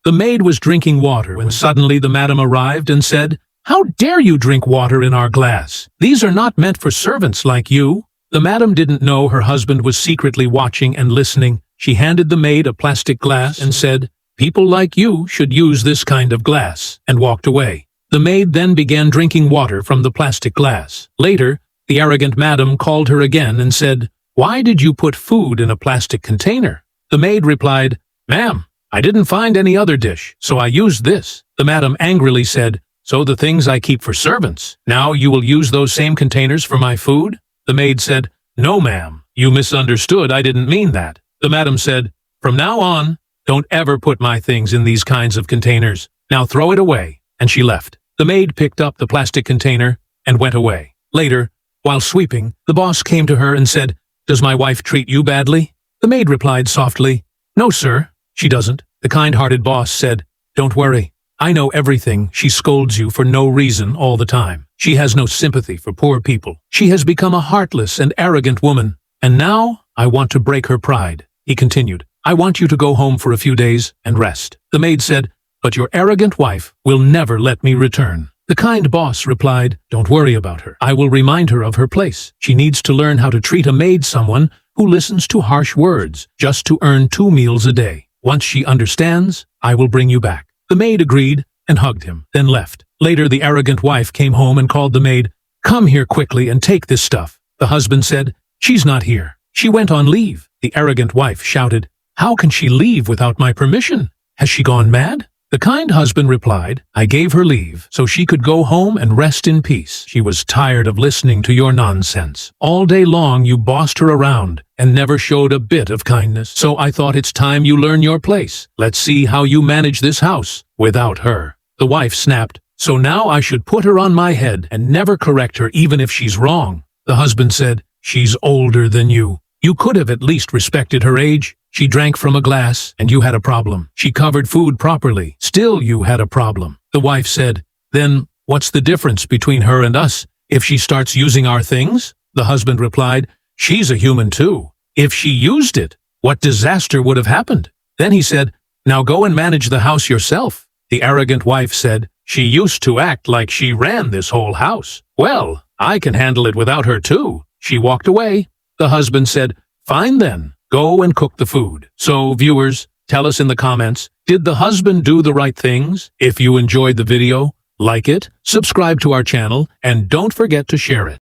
The maid was drinking water when suddenly the madam arrived and said, "How dare you drink water in our glass? These are not meant for servants like you." The madam didn't know her husband was secretly watching and listening. She handed the maid a plastic glass and said, "People like you should use this kind of glass," and walked away. The maid then began drinking water from the plastic glass. Later, the arrogant madam called her again and said, "Why did you put food in a plastic container?" The maid replied, "Ma'am, I didn't find any other dish, so I used this." The madam angrily said, "So the things I keep for servants, now you will use those same containers for my food?" The maid said, "No, ma'am, you misunderstood. I didn't mean that." The madam said, "From now on, don't ever put my things in these kinds of containers. Now throw it away." And she left. The maid picked up the plastic container and went away. Later, while sweeping, the boss came to her and said, "Does my wife treat you badly?" The maid replied softly, "No, sir, she doesn't." The kind-hearted boss said, "Don't worry. I know everything. She scolds you for no reason all the time. She has no sympathy for poor people. She has become a heartless and arrogant woman. And now I want to break her pride." He continued, "I want you to go home for a few days and rest." The maid said, "But your arrogant wife will never let me return." The kind boss replied, "Don't worry about her. I will remind her of her place. She needs to learn how to treat a maid, someone who listens to harsh words, just to earn 2 meals a day. Once she understands, I will bring you back." The maid agreed and hugged him, then left. Later, the arrogant wife came home and called the maid, "Come here quickly and take this stuff." The husband said, "She's not here. She went on leave." The arrogant wife shouted, "How can she leave without my permission? Has she gone mad?" The kind husband replied, "I gave her leave so she could go home and rest in peace. She was tired of listening to your nonsense. All day long you bossed her around and never showed a bit of kindness. So I thought it's time you learn your place. Let's see how you manage this house without her." The wife snapped, "So now I should put her on my head and never correct her even if she's wrong." The husband said, "She's older than you. You could have at least respected her age. She drank from a glass, and you had a problem. She covered food properly. Still you had a problem." The wife said, "Then what's the difference between her and us if she starts using our things?" The husband replied, "She's a human too. If she used it, what disaster would have happened?" Then he said, "Now go and manage the house yourself." The arrogant wife said, "She used to act like she ran this whole house. Well, I can handle it without her too." She walked away. The husband said, "Fine then, go and cook the food." So, viewers, tell us in the comments, did the husband do the right things? If you enjoyed the video, like it, subscribe to our channel, and don't forget to share it.